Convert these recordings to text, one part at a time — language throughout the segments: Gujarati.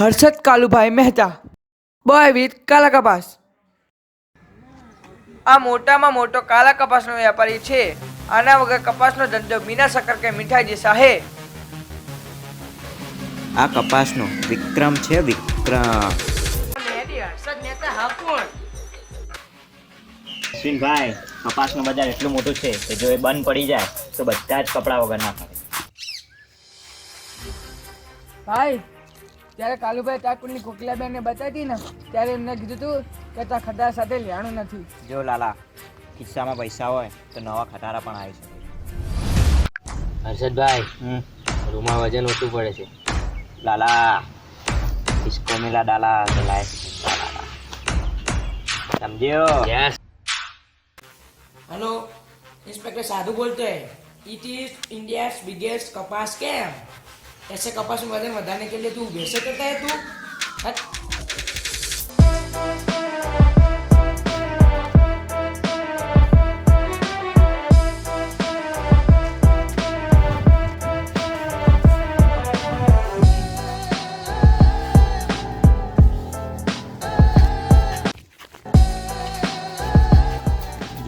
હર્ષદ કાલુભાઈ મહેતા, બોય વિથ કાલા કપાસ. આ મોટામાં મોટો કાલા કપાસનો વેપારી છે. આના વગર કપાસનો ધંધો મીના શક્કર કે મીઠાઈ જેસા હે. આ કપાસનો વિક્રમ છે, વિક્રમ. હર્ષદ મહેતા હા કોણ? અશ્વિનભાઈ, કપાસનું બજાર એટલું મોટું છે કે જો એ બંધ પડી જાય તો બધા જ કપડા વગર ના ફરે. ભાઈ, ત્યારે કાલુભાઈ ઠાકુરની કોકિલાબેનને બતાવી ને ત્યારે એમને કીધું તું કે તા ખટારા સાથે લેવાનું નથી. જો લાલા, ખિસ્સામાં પૈસા હોય તો નવા ખટારા પણ આવી શકે. હર્ષદભાઈ, રૂમાં વજન ઓછું પડે છે. લાલા, इसको मिला डाला तो लाइफ समझियो. यस. हेलो, इंस्पेक्टर साधु बोलते हैं. इट इज इंडिया बिगेस्ट कपास कैंप. ऐसे कपास में वजन बढ़ाने के लिए तू वैसे करता है तू?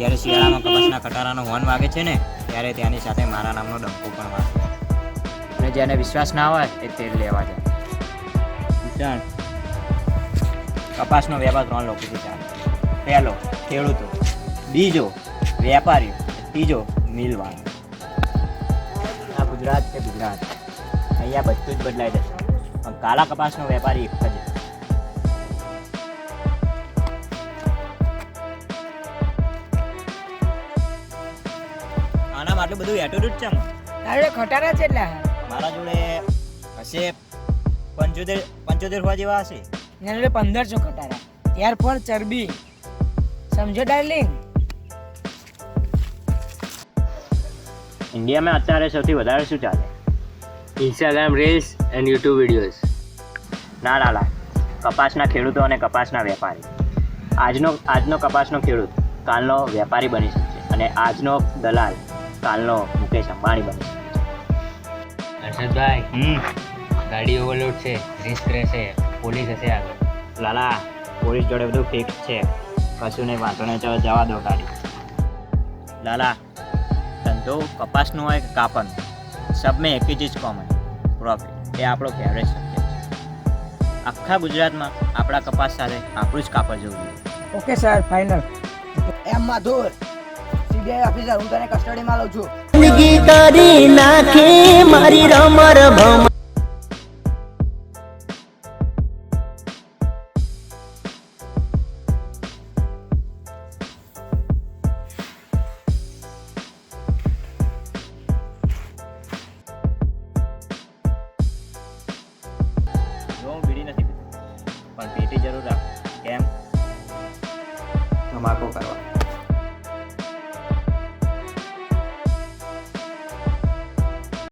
જ્યારે શિયાળામાં કપાસના કટારાનો હોર્ન વાગે છે ને ત્યારે ત્યાંની સાથે મારા નામનો ડંકો પણ વાગે. અને જેને વિશ્વાસ ના હોય એ તેલ લેવા જાય. ભૂષણ, કપાસનો વેપાર 3 લોકોથી ચાલે. પહેલો ખેડૂતો, બીજો વેપારીઓ, ત્રીજો મિલવાળો. આ ગુજરાત છે ગુજરાત. અહીંયા બધું જ બદલાઈ જશે પણ કાળા કપાસનો વેપારી એક જ. આના માટે બધું એટીટ્યુડ છે તારે ખટારા છે એટલે મારા જોડે હશે 75 હોવા જેવા હશે. એના જોડે 1500 ખટારા. ત્યાર પર ચરબી. સમજો ડાર્લિંગ? ઇન્ડિયામાં અત્યારે સૌથી વધારે શું ચાલે? Instagram Reels and YouTube videos. ના લાલા, કપાસના ખેડૂતો અને કપાસના વેપારી. આજનો કપાસનો ખેડૂત કાલનો વેપારી બની શકશે અને આજનો દલાલ કાલનો મુકેશ અંબાણી બની શકશે. હર્ષદભાઈ, ગાડી ઓવરલોડ છે, રિસ્ક રહેશે, પોલીસ હશે આગળ. લાલા, પોલીસ જોડે બધું ફિક્સ છે, કશું નહીં, વાંધો નહીં, ચાલો જવા દો ગાડી. લાલા, ધંધો કપાસનો હોય કે કાપડનો, સબમાં એક જ ચીજ કોમન, પ્રોફિટ. એ આપણો ફેવરેટ સબ્જેક્ટ છે. આખા ગુજરાતમાં આપણા કપાસ સાથે આપણું જ કાપડ જોવું જોઈએ. Okay sir, final. એમ માધુર, સીબીઆઈ ઓફિસર, હું તને કસ્ટડીમાં લઉં છું. જિંદગી કરી નાખી મારી રમર ભમ. હું બીડી નથી પીતો પણ પેટી જરૂર રાખ. કેમ? ધમાકો કરવા.